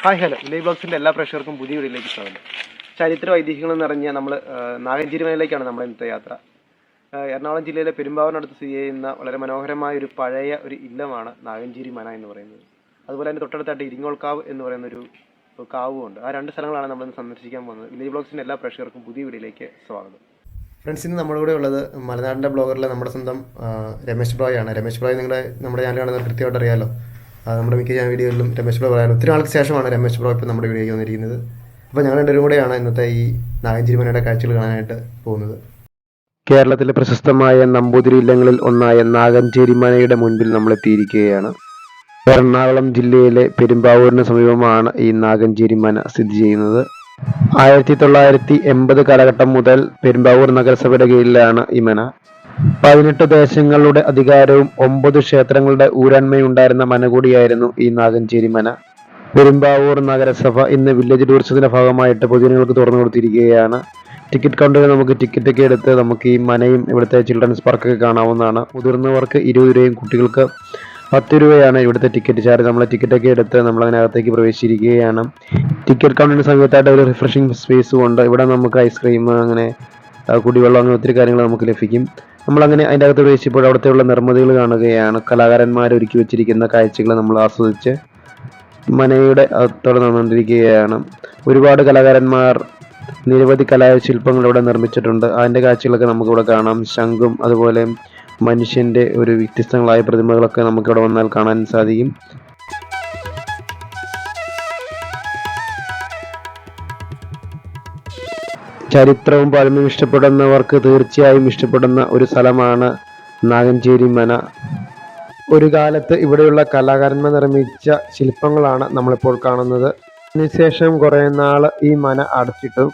Hi hello village ബ്ലോഗ്സിൻ്റെ എല്ലാ പ്രേക്ഷകർക്കും പുതിയ വീഡിയോയിലേക്ക് സ്വാഗതം. ചരിത്ര ഐതിഹ്യങ്ങളും നിറഞ്ഞ നമ്മൾ നാഗഞ്ചേരി മലയിലേക്കാണ് നമ്മുടെ ഇന്നത്തെ യാത്ര. എറണാകുളം ജില്ലയിലെ പെരുമ്പാവൂരിനടുത്ത് സ്ഥിതി ചെയ്യുന്ന വളരെ മനോഹരമായ ഒരു പഴയ ഒരു ഇല്ലമാണ് നാഗഞ്ചേരി മന എന്ന് പറയുന്നത്. അതുപോലെ തന്നെ തൊട്ടടുത്തായിട്ട് ഇരിങ്ങോൾക്കാവ് എന്ന് പറയുന്ന ഒരു കാവുമുണ്ട്. ആ രണ്ട് സ്ഥലങ്ങളാണ് നമ്മളിന്ന് സന്ദർശിക്കാൻ പോകുന്നത്. വില്ലേജ് ബ്ലോഗ്സിൻ്റെ എല്ലാ പ്രേക്ഷകർക്കും പുതിയ വീഡിയോയിലേക്ക് സ്വാഗതം. ഫ്രണ്ട്സ്, ഇന്ന് നമ്മുടെ കൂടെ ഉള്ളത് മലനാടിൻ്റെ ബ്ലോഗറിലെ നമ്മുടെ സ്വന്തം രമേശ് ബ്രോയാണ്. രമേശ് ബ്രോയ് നമ്മുടെ ചാനൽ കാണുന്നത് കൃത്യമായിട്ട് അറിയാമല്ലോ. നമ്മുടെ മിക്ക വീഡിയോയിലും രമേശ് ബ്രോ പറയാറ്. ഒത്തിരി നാൾക്ക് ശേഷമാണ് രമേശ് ബ്രോ ഇപ്പോൾ നമ്മുടെ വീഡിയോയ്ക്ക് വന്നിരിക്കുന്നത്. അപ്പോൾ ഞങ്ങൾ രണ്ടുപേരും കൂടെയാണ് ഇന്നത്തെ ഈ നാഗഞ്ചേരി മനയുടെ കാഴ്ചകൾ കാണാനായിട്ട് പോകുന്നത്. കേരളത്തിലെ പ്രശസ്തമായ നമ്പൂതിരി ഇല്ലങ്ങളിൽ ഒന്നായ നാഗഞ്ചേരി മനയുടെ മുൻപിൽ നമ്മൾ എത്തിയിരിക്കുകയാണ്. എറണാകുളം ജില്ലയിലെ പെരുമ്പാവൂരിന് സമീപമാണ് ഈ നാഗഞ്ചേരി മന സ്ഥിതി ചെയ്യുന്നത്. 1980 കാലഘട്ടം മുതൽ പെരുമ്പാവൂർ നഗരസഭയുടെ കീഴിലാണ് ഈ മന. 18 ദേശങ്ങളുടെ അധികാരവും 9 ക്ഷേത്രങ്ങളുടെ ഊരാൺമയുണ്ടായിരുന്ന മന കൂടിയായിരുന്നു ഈ നാഗഞ്ചേരി മന. പെരുമ്പാവൂർ നഗരസഭ ഇന്ന് വില്ലേജ് ടൂറിസത്തിന്റെ ഭാഗമായിട്ട് പൊതുജനങ്ങൾക്ക് തുറന്നു കൊടുത്തിരിക്കുകയാണ്. ടിക്കറ്റ് കൗണ്ടറിൽ നമുക്ക് ടിക്കറ്റ് ഒക്കെ എടുത്ത് നമുക്ക് ഈ മനയും ഇവിടുത്തെ ചിൽഡ്രൻസ് പാർക്കൊക്കെ കാണാവുന്നതാണ്. മുതിർന്നവർക്ക് 20 രൂപയും കുട്ടികൾക്ക് 10 രൂപയാണ് ഇവിടുത്തെ ടിക്കറ്റ് ചാർജ്. നമ്മൾ ടിക്കറ്റൊക്കെ എടുത്ത് നമ്മൾ അതിനകത്തേക്ക് പ്രവേശിച്ചിരിക്കുകയാണ്. ടിക്കറ്റ് കൗണ്ടറിന് സമീപത്തായിട്ട് ഒരു റിഫ്രഷിംഗ് സ്പേസും ഉണ്ട്. ഇവിടെ നമുക്ക് ഐസ്ക്രീം, അങ്ങനെ കുടിവെള്ളം, അങ്ങനെ ഒത്തിരി കാര്യങ്ങൾ നമുക്ക് ലഭിക്കും. നമ്മളങ്ങനെ അതിൻ്റെ അകത്ത് പ്രവേശിച്ചപ്പോൾ അവിടുത്തെയുള്ള നിർമ്മിതികൾ കാണുകയാണ്. കലാകാരന്മാർ ഒരുക്കി വെച്ചിരിക്കുന്ന കാഴ്ചകൾ നമ്മൾ ആസ്വദിച്ച് മനയുടെ അകത്തോടെ നടന്നുകൊണ്ടിരിക്കുകയാണ്. ഒരുപാട് കലാകാരന്മാർ നിരവധി കലാശില്പങ്ങൾ ഇവിടെ നിർമ്മിച്ചിട്ടുണ്ട്. അതിൻ്റെ കാഴ്ചകളൊക്കെ നമുക്കിവിടെ കാണാം. ശംഖും അതുപോലെ മനുഷ്യൻ്റെ ഒരു വ്യത്യസ്തങ്ങളായ പ്രതിമകളൊക്കെ നമുക്കിവിടെ വന്നാൽ കാണാൻ സാധിക്കും. ചരിത്രവും പഴമയും ഇഷ്ടപ്പെടുന്നവർക്ക് തീർച്ചയായും ഇഷ്ടപ്പെടുന്ന ഒരു സ്ഥലമാണ് നാഗഞ്ചേരി മന. ഒരു കാലത്ത് ഇവിടെയുള്ള കലാകാരന്മാർ നിർമ്മിച്ച ശില്പങ്ങളാണ് നമ്മളിപ്പോൾ കാണുന്നത്. അതിനുശേഷം കുറേ നാൾ ഈ മന അടച്ചിട്ടു.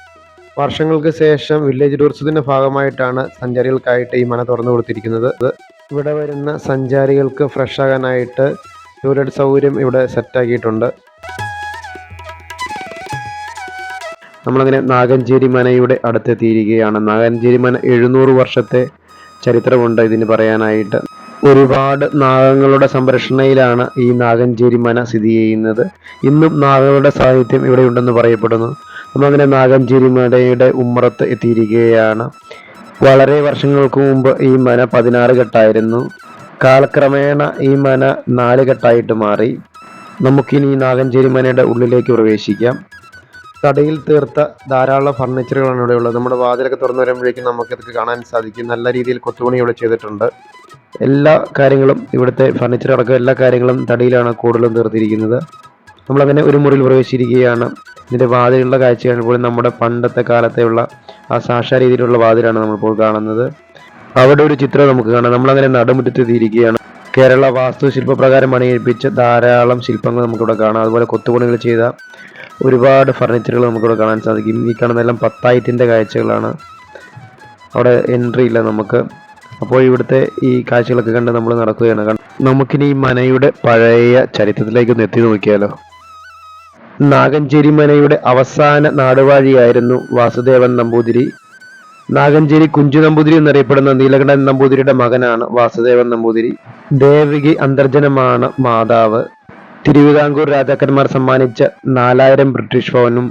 വർഷങ്ങൾക്ക് ശേഷം വില്ലേജ് ടൂറിസത്തിന്റെ ഭാഗമായിട്ടാണ് സഞ്ചാരികൾക്കായിട്ട് ഈ മന തുറന്നു കൊടുത്തിരിക്കുന്നത്. ഇവിടെ വരുന്ന സഞ്ചാരികൾക്ക് ഫ്രഷ് ആകാനായിട്ട് ടോയ്ലറ്റ് സൗകര്യം ഇവിടെ സെറ്റാക്കിയിട്ടുണ്ട്. നമ്മളങ്ങനെ നാഗഞ്ചേരി മനയുടെ അടുത്തെത്തിയിരിക്കുകയാണ്. നാഗഞ്ചേരി മന 700 വർഷത്തെ ചരിത്രമുണ്ട് ഇതിന് പറയാനായിട്ട്. ഒരുപാട് നാഗങ്ങളുടെ സംരക്ഷണയിലാണ് ഈ നാഗഞ്ചേരി മന സ്ഥിതി ചെയ്യുന്നത്. ഇന്നും നാഗങ്ങളുടെ സാന്നിധ്യം ഇവിടെ ഉണ്ടെന്ന് പറയപ്പെടുന്നു. നമ്മളങ്ങനെ നാഗഞ്ചേരി മനയുടെ ഉമ്മറത്ത് എത്തിയിരിക്കുകയാണ്. വളരെ വർഷങ്ങൾക്ക് മുമ്പ് ഈ മന 16 കെട്ടായിരുന്നു. കാലക്രമേണ ഈ മന 4 കെട്ടായിട്ട് മാറി. നമുക്കിനി നാഗഞ്ചേരി മനയുടെ ഉള്ളിലേക്ക് പ്രവേശിക്കാം. കടയിൽ തീർത്ത ധാരാളം ഫർണിച്ചറുകളാണ് ഇവിടെ ഉള്ളത്. നമ്മുടെ വാതിലൊക്കെ തുറന്നു വരുമ്പോഴേക്കും നമുക്കിതൊക്കെ കാണാൻ സാധിക്കും. നല്ല രീതിയിൽ കൊത്തുപണി ഇവിടെ ചെയ്തിട്ടുണ്ട്. എല്ലാ കാര്യങ്ങളും ഇവിടുത്തെ ഫർണിച്ചർ അടക്കം എല്ലാ കാര്യങ്ങളും തടിയിലാണ് കൂടുതലും തീർത്തിരിക്കുന്നത്. നമ്മളങ്ങനെ ഒരു മുറിയിൽ പ്രവേശിച്ചിരിക്കുകയാണ്. ഇതിൻ്റെ വാതിലുള്ള കാഴ്ചയാണ് ഇപ്പോൾ നമ്മുടെ പണ്ടത്തെ കാലത്തെയുള്ള ആ സാക്ഷാ രീതിയിലുള്ള വാതിലാണ് നമ്മളിപ്പോൾ കാണുന്നത്. അവിടെ ഒരു ചിത്രം നമുക്ക് കാണാം. നമ്മളങ്ങനെ നടുമുറ്റത്തെത്തിയിരിക്കുകയാണ്. കേരള വാസ്തുശില്പപ്രകാരം പണിയെടുപ്പിച്ച ധാരാളം ശില്പങ്ങൾ നമുക്കിവിടെ കാണാം. അതുപോലെ കൊത്തുപണികൾ ചെയ്ത ഒരുപാട് ഫർണിച്ചറുകൾ നമുക്കിവിടെ കാണാൻ സാധിക്കും. ഈ കാണുന്നതെല്ലാം 10 കാഴ്ചകളാണ്. അവിടെ എൻട്രി ഇല്ല നമുക്ക്. അപ്പോൾ ഇവിടുത്തെ ഈ കാഴ്ചകളൊക്കെ കണ്ട് നമ്മൾ നടക്കുകയാണ്. നമുക്കിനി ഈ മനയുടെ പഴയ ചരിത്രത്തിലേക്കൊന്ന് എത്തി നോക്കിയാലോ. നാഗഞ്ചേരി മനയുടെ അവസാന നാടുവാഴിയായിരുന്നു വാസുദേവൻ നമ്പൂതിരി. നാഗഞ്ചേരി കുഞ്ചു നമ്പൂതിരി എന്നറിയപ്പെടുന്ന നീലകണ്ഠൻ നമ്പൂതിരിയുടെ മകനാണ് വാസുദേവൻ നമ്പൂതിരി. ദേവകി അന്തർജനമാണ് മാതാവ്. തിരുവിതാംകൂർ രാജാക്കന്മാർ സമ്മാനിച്ച 4000 ബ്രിട്ടീഷ് പൗണ്ടും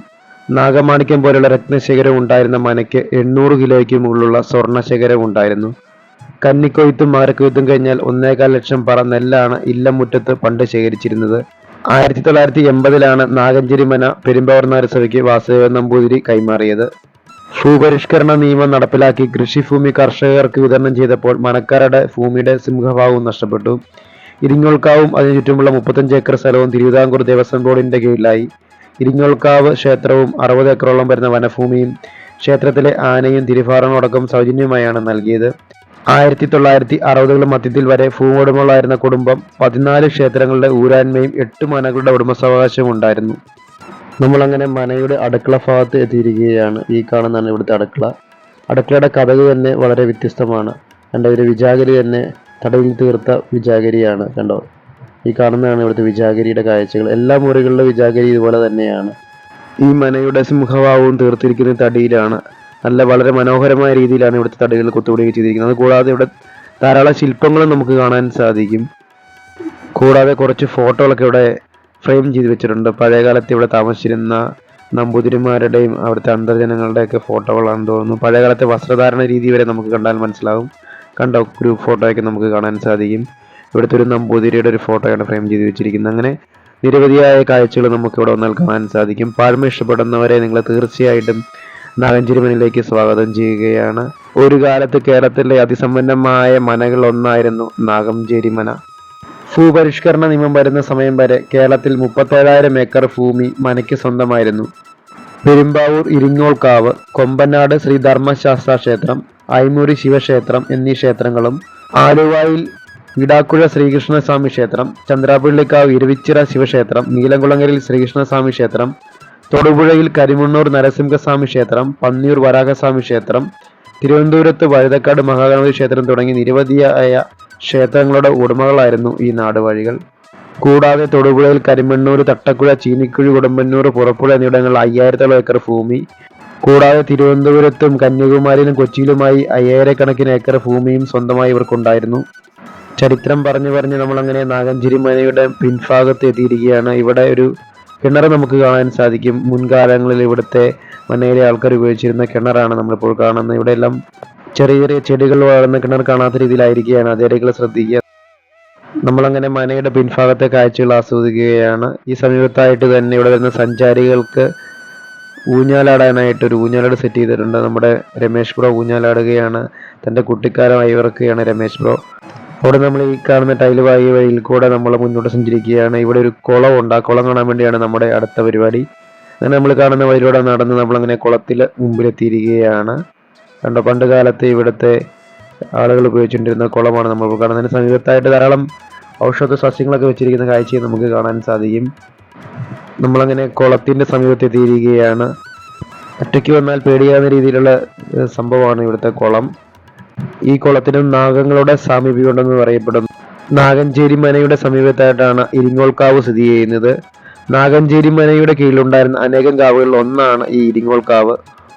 നാഗമാണിക്യം പോലുള്ള രത്നശേഖരവും ഉണ്ടായിരുന്ന മനയ്ക്ക് 800 കിലോയ്ക്ക് മുകളിലുള്ള സ്വർണ്ണശേഖരവും ഉണ്ടായിരുന്നു. കന്നിക്കൊയ്ത്തും മകരക്കൊയ്ത്തും കഴിഞ്ഞാൽ 1.25 ലക്ഷം പറ നെല്ലാണ് ഇല്ലംമുറ്റത്ത് പണ്ട് ശേഖരിച്ചിരുന്നത്. 1980 നാഗഞ്ചേരി മന പെരുമ്പാവൂർ നഗരസഭയ്ക്ക് വാസുദേവൻ നമ്പൂതിരി കൈമാറിയത്. ഭൂപരിഷ്കരണ നിയമം നടപ്പിലാക്കി കൃഷിഭൂമി കർഷകർക്ക് വിതരണം ചെയ്തപ്പോൾ മനക്കാരുടെ ഭൂമിയുടെ സിംഹഭാഗവും നഷ്ടപ്പെട്ടു. ഇരിങ്ങോൾക്കാവും അതിനു ചുറ്റുമുള്ള 35 ഏക്കർ സ്ഥലവും തിരുവിതാംകൂർ ദേവസ്വം ബോർഡിന്റെ കീഴിലായി. ഇരിങ്ങോൾക്കാവ് ക്ഷേത്രവും 60 ഏക്കറോളം വരുന്ന വനഭൂമിയും ക്ഷേത്രത്തിലെ ആനയും തിരുഫാറങ്ങളടക്കം സൗജന്യമായാണ് നൽകിയത്. 1960 മധ്യത്തിൽ വരെ ഭൂവുടമകളായിരുന്ന കുടുംബം 14 ക്ഷേത്രങ്ങളുടെ ഊരാന്മയും 8 മനകളുടെ ഉടമസ്ഥാവകാശവും ഉണ്ടായിരുന്നു. നമ്മളങ്ങനെ മനയുടെ അടുക്കള ഭാഗത്ത് എത്തിയിരിക്കുകയാണ്. ഈ കാണുന്നതാണ് ഇവിടുത്തെ അടുക്കള. അടുക്കളയുടെ കഥക് തന്നെ വളരെ വ്യത്യസ്തമാണ്. കണ്ടോ, ഒരു വിജാഗരി തന്നെ തടവിൽ തീർത്ത വിജാഗരിയാണ്. കണ്ടോ, ഈ കാണുന്നതാണ് ഇവിടുത്തെ വിജാഗരിയുടെ കാഴ്ചകൾ. എല്ലാ മുറികളിലെ വിജാഗരി ഇതുപോലെ തന്നെയാണ്. ഈ മനയുടെ സിംഹഭാവവും തീർത്തിരിക്കുന്ന തടിയിലാണ്. വളരെ മനോഹരമായ രീതിയിലാണ് ഇവിടുത്തെ തടികൾ കൊത്തുപണി ചെയ്തിരിക്കുന്നത്. കൂടാതെ ഇവിടെ ധാരാളം ശില്പങ്ങളും നമുക്ക് കാണാൻ സാധിക്കും. കൂടാതെ കുറച്ച് ഫോട്ടോകളൊക്കെ ഇവിടെ ഫ്രെയിം ചെയ്ത് വെച്ചിട്ടുണ്ട്. പഴയകാലത്ത് ഇവിടെ താമസിച്ചിരുന്ന നമ്പൂതിരിമാരുടെയും അവിടുത്തെ അന്തർജനങ്ങളുടെയൊക്കെ ഫോട്ടോകളാണെന്ന് തോന്നുന്നു. പഴയകാലത്തെ വസ്ത്രധാരണ രീതി വരെ നമുക്ക് കണ്ടാൽ മനസ്സിലാവും. കണ്ടോ, ഗ്രൂപ്പ് ഫോട്ടോയൊക്കെ നമുക്ക് കാണാൻ സാധിക്കും. ഇവിടുത്തെ ഒരു നമ്പൂതിരിയുടെ ഒരു ഫോട്ടോയാണ് ഫ്രെയിം ചെയ്ത് വെച്ചിരിക്കുന്നത്. അങ്ങനെ നിരവധിയായ കാഴ്ചകൾ നമുക്ക് ഇവിടെ വന്നാൽ കാണാൻ സാധിക്കും. പഴമ ഇഷ്ടപ്പെടുന്നവരെ നിങ്ങൾ തീർച്ചയായിട്ടും നാഗഞ്ചേരി മനയിലേക്ക് സ്വാഗതം ചെയ്യുകയാണ്. ഒരു കാലത്ത് കേരളത്തിലെ അതിസമ്പന്നമായ മനകൾ ഒന്നായിരുന്നു നാഗഞ്ചേരി മന. ഭൂപരിഷ്കരണ നിയമം വരുന്ന സമയം വരെ കേരളത്തിൽ 37,000 ഏക്കർ ഭൂമി മനയ്ക്ക് സ്വന്തമായിരുന്നു. പെരുമ്പാവൂർ ഇരിങ്ങോൾക്കാവ്, കൊമ്പനാട് ശ്രീ ധർമ്മശാസ്ത്ര ക്ഷേത്രം, ഐമൂരി ശിവക്ഷേത്രം എന്നീ ക്ഷേത്രങ്ങളും, ആലുവായിൽ ഇടാക്കുഴ ശ്രീകൃഷ്ണസ്വാമി ക്ഷേത്രം, ചന്ദ്രാപ്പള്ളിക്കാവ് ഇരുവിച്ചിറ ശിവക്ഷേത്രം, നീലംകുളങ്ങരയിൽ ശ്രീകൃഷ്ണസ്വാമി ക്ഷേത്രം, തൊടുപുഴയിൽ കരിമണ്ണൂർ നരസിംഹസ്വാമി ക്ഷേത്രം, പന്നിയൂർ വരാഹസ്വാമി ക്ഷേത്രം, തിരുവനന്തപുരത്ത് വഴുതക്കാട് മഹാഗണപതി ക്ഷേത്രം തുടങ്ങി നിരവധിയായ ക്ഷേത്രങ്ങളുടെ ഉടമകളായിരുന്നു ഈ നാടുവാഴികൾ. കൂടാതെ തൊടുപുഴയിൽ കരിമണ്ണൂർ, തട്ടക്കുഴ, ചീനിക്കുഴി, ഉടമ്പന്നൂർ, പുറപ്പുഴ എന്നിവിടങ്ങളിൽ 5000 ഏക്കർ ഭൂമി, കൂടാതെ തിരുവനന്തപുരത്തും കന്യാകുമാരിയിലും കൊച്ചിയിലുമായി 5000 കണക്കിന് ഏക്കർ ഭൂമിയും സ്വന്തമായി ഇവർക്കുണ്ടായിരുന്നു. ചരിത്രം പറഞ്ഞു നമ്മളങ്ങനെ നാഗഞ്ചേരി മനയുടെ പിൻഭാഗത്ത് എത്തിയിരിക്കുകയാണ്. ഇവിടെ ഒരു കിണർ നമുക്ക് കാണാൻ സാധിക്കും. മുൻകാലങ്ങളിൽ ഇവിടുത്തെ മനയിലെ ആൾക്കാർ ഉപയോഗിച്ചിരുന്ന കിണറാണ് നമ്മളിപ്പോൾ കാണുന്നത്. ഇവിടെ എല്ലാം ചെറിയ ചെറിയ ചെടികൾ വളർന്ന കിണർ കാണാത്ത രീതിയിലായിരിക്കുകയാണ്. അതേപോലെ ശ്രദ്ധിക്കുക. നമ്മളങ്ങനെ മനയുടെ പിൻഭാഗത്തെ കാഴ്ചകൾ ആസ്വദിക്കുകയാണ്. ഈ സമീപത്തായിട്ട് തന്നെ ഇവിടെ വരുന്ന സഞ്ചാരികൾക്ക് ഊഞ്ഞാലാടാനായിട്ട് ഒരു ഊഞ്ഞാലാട് സെറ്റ് ചെയ്തിട്ടുണ്ട്. നമ്മുടെ രമേശ് ബ്രോ ഊഞ്ഞാലാടുകയാണ്. തൻ്റെ കുട്ടിക്കാലമായി ഇവർക്കുകയാണ് രമേശ് ബ്രോ. അവിടെ നമ്മൾ ഈ കാണുന്ന ടൈൽ വായി വഴിയിൽ കൂടെ നമ്മൾ മുന്നോട്ട് സഞ്ചരിക്കുകയാണ്. ഇവിടെ ഒരു കുളമുണ്ട്. ആ കുളം കാണാൻ വേണ്ടിയാണ് നമ്മുടെ അടുത്ത പരിപാടി. അങ്ങനെ നമ്മൾ കാണുന്ന വഴിയിലൂടെ നടന്ന് നമ്മളങ്ങനെ കുളത്തിൽ മുമ്പിലെത്തിയിരിക്കുകയാണ്. കണ്ടോ, പണ്ട് കാലത്ത് ഇവിടുത്തെ ആളുകൾ ഉപയോഗിച്ചുകൊണ്ടിരുന്ന കുളമാണ് നമ്മൾ കാണുന്നതിന് സമീപത്തായിട്ട് ധാരാളം ഔഷധ സസ്യങ്ങളൊക്കെ വെച്ചിരിക്കുന്ന കാഴ്ചയും നമുക്ക് കാണാൻ സാധിക്കും. നമ്മളങ്ങനെ കുളത്തിൻ്റെ സമീപത്തെത്തിയിരിക്കുകയാണ്. ഒറ്റയ്ക്ക് വന്നാൽ പേടിയാവുന്ന രീതിയിലുള്ള സംഭവമാണ് ഇവിടുത്തെ കുളം. ഈ കുളത്തിനും നാഗങ്ങളുടെ സാമീപ്യമുണ്ടെന്ന് പറയപ്പെടുന്നു. നാഗഞ്ചേരി മനയുടെ സമീപത്തായിട്ടാണ് ഇരിങ്ങോൾക്കാവ് സ്ഥിതി ചെയ്യുന്നത്. നാഗഞ്ചേരി മനയുടെ കീഴിലുണ്ടായിരുന്ന അനേകം കാവുകളിൽ ഒന്നാണ് ഈ ഇരിങ്ങോൾക്കാവ്.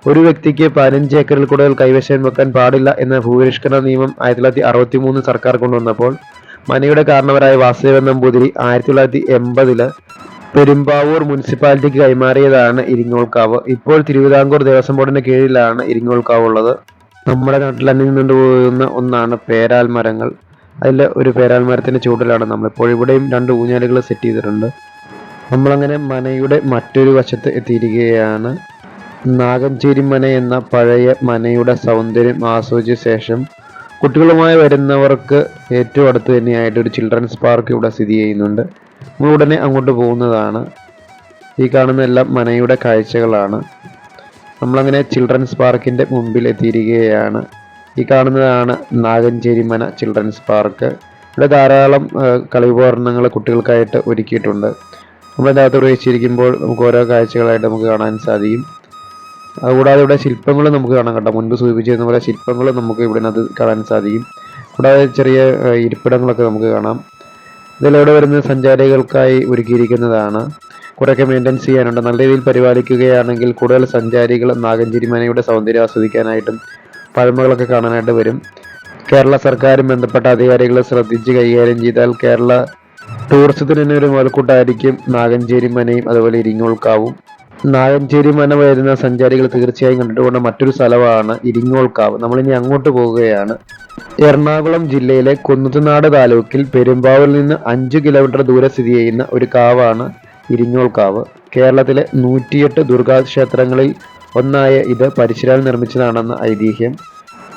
ഒരു വ്യക്തിക്ക് 15 ഏക്കറിൽ കൂടുതൽ കൈവശം വെക്കാൻ പാടില്ല എന്ന ഭൂപരിഷ്കരണ നിയമം 1963 സർക്കാർ കൊണ്ടുവന്നപ്പോൾ മനയുടെ കാരണവരായ വാസുദേവൻ നമ്പൂതിരി 1980 പെരുമ്പാവൂർ മുനിസിപ്പാലിറ്റിക്ക് കൈമാറിയതാണ് ഇരിങ്ങോൾക്കാവ്. ഇപ്പോൾ തിരുവിതാംകൂർ ദേവസ്വം ബോർഡിന്റെ കീഴിലാണ് ഇരിങ്ങോൾക്കാവ് ഉള്ളത്. നമ്മുടെ നാട്ടിൽ അന്യം നിന്നു പോകുന്ന ഒന്നാണ് പേരാൽ മരങ്ങൾ. അതിൽ ഒരു പേരാൽ മരത്തിന്റെ ചൂടിലാണ് നമ്മളിപ്പോൾ. ഇവിടെയും 2 ഊഞ്ഞാലുകൾ സെറ്റ് ചെയ്തിട്ടുണ്ട്. നമ്മളങ്ങനെ മനയുടെ മറ്റൊരു വശത്ത് എത്തിയിരിക്കുകയാണ്. നാഗഞ്ചേരി മന എന്ന പഴയ മനയുടെ സൗന്ദര്യം ആസ്വദിച്ച ശേഷം കുട്ടികളുമായി വരുന്നവർക്ക് ഏറ്റവും അടുത്ത് തന്നെയായിട്ട് ഒരു ചിൽഡ്രൻസ് പാർക്ക് ഇവിടെ സ്ഥിതി ചെയ്യുന്നുണ്ട്. നമ്മൾ ഉടനെ അങ്ങോട്ട് പോകുന്നതാണ്. ഈ കാണുന്ന എല്ലാം മനയുടെ കാഴ്ചകളാണ്. നമ്മളങ്ങനെ ചിൽഡ്രൻസ് പാർക്കിൻ്റെ മുമ്പിൽ എത്തിയിരിക്കുകയാണ്. ഈ കാണുന്നതാണ് നാഗഞ്ചേരി മന ചിൽഡ്രൻസ് പാർക്ക്. ഇവിടെ ധാരാളം കളിയുപകരണങ്ങൾ കുട്ടികൾക്കായിട്ട് ഒരുക്കിയിട്ടുണ്ട്. നമ്മളതിൻ്റെ അകത്ത് പ്രവേശിച്ചിരിക്കുമ്പോൾ നമുക്ക് ഓരോ കാഴ്ചകളായിട്ട് നമുക്ക് കാണാൻ സാധിക്കും. അതുകൂടാതെ ഇവിടെ ശില്പങ്ങൾ നമുക്ക് കാണാൻ കേട്ടോ. മുൻപ് സൂചിപ്പിച്ചിരുന്ന പോലെ ശില്പങ്ങൾ നമുക്ക് ഇതിനകത്ത് കാണാൻ സാധിക്കും. കൂടാതെ ചെറിയ ഇരിപ്പിടങ്ങളൊക്കെ നമുക്ക് കാണാം. ഇതിലൂടെ വരുന്ന സഞ്ചാരികൾക്കായി ഒരുക്കിയിരിക്കുന്നതാണ്. കുറേയൊക്കെ മെയിൻ്റെനൻസ് ചെയ്യാനുണ്ട്. നല്ല രീതിയിൽ പരിപാലിക്കുകയാണെങ്കിൽ കൂടുതൽ സഞ്ചാരികൾ നാഗഞ്ചേരി മനയുടെ സൗന്ദര്യം ആസ്വദിക്കാനായിട്ടും പഴമകളൊക്കെ കാണാനായിട്ട് വരും. കേരള സർക്കാരും ബന്ധപ്പെട്ട അധികാരികൾ ശ്രദ്ധിച്ച് കൈകാര്യം ചെയ്താൽ കേരള ടൂറിസത്തിന് തന്നെ ഒരു മുതൽക്കൂട്ടായിരിക്കും നാഗഞ്ചേരി മനയും അതുപോലെ ഇരിങ്ങോൾക്കാവും. നാഗഞ്ചേരി മന വരുന്ന സഞ്ചാരികൾ തീർച്ചയായും കണ്ടിട്ടുകൊണ്ട് മറ്റൊരു സ്ഥലമാണ് ഇരിങ്ങോൾക്കാവ്. നമ്മളിനി അങ്ങോട്ട് പോവുകയാണ്. എറണാകുളം ജില്ലയിലെ കുന്നത്തുനാട് താലൂക്കിൽ പെരുമ്പാവൂരിൽ നിന്ന് 5 കിലോമീറ്റർ ദൂരെ സ്ഥിതി ചെയ്യുന്ന ഒരു കാവാണ് ഇരിങ്ങോൾക്കാവ്. കേരളത്തിലെ 108 ദുർഗാക്ഷേത്രങ്ങളിൽ ഒന്നായ ഇത് പരിശിരാൽ നിർമ്മിച്ചതാണെന്ന് ഐതിഹ്യം.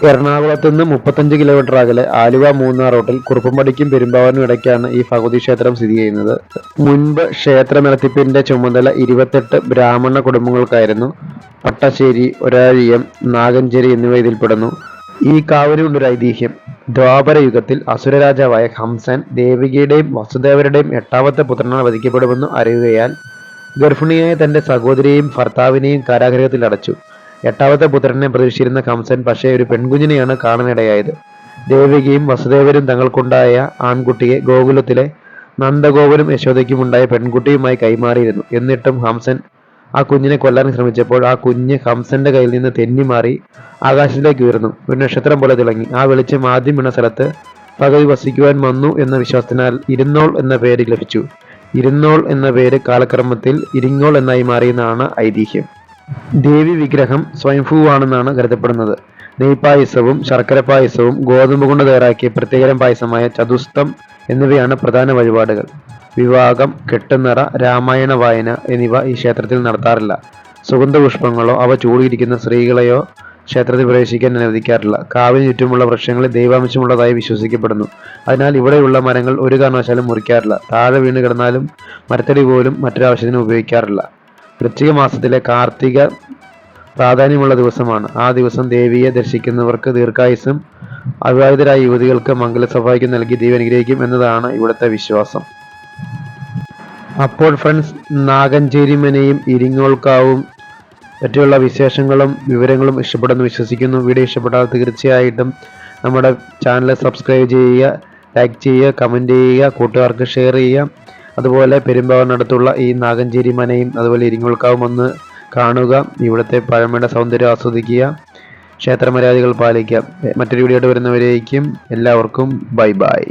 എറണാകുളത്ത് നിന്ന് 35 കിലോമീറ്റർ അകലെ ആലുവ മൂന്നാർ റോട്ടിൽ കുറുപ്പമ്പടിക്കും പെരുമ്പാവൂരിനും ഇടയ്ക്കാണ് ഈ ഭഗവതി ക്ഷേത്രം സ്ഥിതി ചെയ്യുന്നത്. മുൻപ് ക്ഷേത്ര നടത്തിപ്പിന്റെ ചുമതല 28 ബ്രാഹ്മണ കുടുംബങ്ങൾക്കായിരുന്നു. പട്ടശ്ശേരി, ഒരാഴിയം, നാഗഞ്ചേരി എന്നിവ ഇതിൽപ്പെടുന്നു. ഈ കാവിനുള്ളൊരു ഐതിഹ്യം, ദ്വാപര യുഗത്തിൽ അസുരരാജാവായ ഹംസൻ ദേവികയുടെയും വസുദേവരുടെയും 8ാമത്തെ പുത്രനാണ് വധിക്കപ്പെടുമെന്ന് അറിയുകയാൽ ഗർഭിണിയായ തന്റെ സഹോദരിയെയും ഭർത്താവിനെയും കാരാഗൃഹത്തിൽ അടച്ചു. 8ാമത്തെ പുത്രനെ പ്രതീക്ഷിച്ചിരുന്ന കംസൻ പക്ഷേ ഒരു പെൺകുഞ്ഞിനെയാണ് കാണാനിടയായത്. ദേവികയും വസുദേവരും തങ്ങൾക്കുണ്ടായ ആൺകുട്ടിയെ ഗോകുലത്തിലെ നന്ദഗോപനും യശോദയ്ക്കും ഉണ്ടായ പെൺകുട്ടിയുമായി കൈമാറിയിരുന്നു. എന്നിട്ടും ഹംസൻ ആ കുഞ്ഞിനെ കൊല്ലാൻ ശ്രമിച്ചപ്പോൾ ആ കുഞ്ഞ് ഹംസന്റെ കയ്യിൽ നിന്ന് തെന്നിമാറി ആകാശത്തിലേക്ക് ഉയർന്നു. ഒരു നക്ഷത്രം പോലെ തിളങ്ങി. ആ വെളിച്ചം ആദ്യം വീണ സ്ഥലത്ത് ഭഗവതി വസിക്കുവാൻ വന്നു എന്ന വിശ്വാസത്തിനാൽ ഇരുന്നോൾ എന്ന പേര് ലഭിച്ചു. ഇരുന്നോൾ എന്ന പേര് കാലക്രമത്തിൽ ഇരിങ്ങോൾ എന്നായി മാറിയെന്നാണ് ഐതിഹ്യം. ദേവി വിഗ്രഹം സ്വയംഭൂവാണെന്നാണ് കരുതപ്പെടുന്നത്. നെയ്പായസവും ശർക്കര പായസവും ഗോതമ്പ് കൊണ്ട് തയ്യാറാക്കിയ പ്രത്യേകതരം പായസമായ ചതുസ്തം എന്നിവയാണ് പ്രധാന വഴിപാടുകൾ. വിവാഹം, കെട്ടുനിറ, രാമായണ വായന എന്നിവ ഈ ക്ഷേത്രത്തിൽ നടത്താറില്ല. സുഗന്ധപുഷ്പങ്ങളോ അവ ചൂടിയിരിക്കുന്ന സ്ത്രീകളെയോ ക്ഷേത്രത്തിൽ പ്രവേശിക്കാൻ അനുവദിക്കാറില്ല. കാവിന് ചുറ്റുമുള്ള വൃക്ഷങ്ങളിൽ ദൈവാംശമുള്ളതായി വിശ്വസിക്കപ്പെടുന്നു. അതിനാൽ ഇവിടെയുള്ള മരങ്ങൾ ഒരു കാരണവശാലും മുറിക്കാറില്ല. താഴെ വീണ് കിടന്നാലും മരത്തടി പോലും മറ്റൊരാവശ്യത്തിനും ഉപയോഗിക്കാറില്ല. വൃശ്ചിക മാസത്തിലെ കാർത്തിക പ്രാധാന്യമുള്ള ദിവസമാണ്. ആ ദിവസം ദേവിയെ ദർശിക്കുന്നവർക്ക് ദീർഘായുസ്സും അവിവാഹിതരായ യുവതികൾക്ക് മംഗലസൗഭാഗ്യം നൽകി ദേവി അനുഗ്രഹിക്കും എന്നതാണ് ഇവിടുത്തെ വിശ്വാസം. അപ്പോൾ ഫ്രണ്ട്സ്, നാഗഞ്ചേരിമനയും ഇരിങ്ങോൾക്കാവും പറ്റിയുള്ള വിശേഷങ്ങളും വിവരങ്ങളും ഇഷ്ടപ്പെടുന്നു വിശ്വസിക്കുന്നു. വീഡിയോ ഇഷ്ടപ്പെട്ടാൽ തീർച്ചയായിട്ടും നമ്മുടെ ചാനൽ സബ്സ്ക്രൈബ് ചെയ്യുക, ലൈക്ക് ചെയ്യുക, കമൻറ്റ് ചെയ്യുക, കൂട്ടുകാർക്ക് ഷെയർ ചെയ്യുക. അതുപോലെ പെരുമ്പാവൂരിനടുത്തുള്ള ഈ നാഗഞ്ചേരി മനയും അതുപോലെ ഇരിങ്ങോൾക്കാവും ഒന്ന് കാണുക. ഇവിടുത്തെ പഴമയുടെ സൗന്ദര്യം ആസ്വദിക്കുക, ക്ഷേത്രമര്യാദകൾ പാലിക്കുക. മറ്റൊരു വീഡിയോ ആയിട്ട് വരുന്നവരേക്കും എല്ലാവർക്കും ബൈ ബൈ.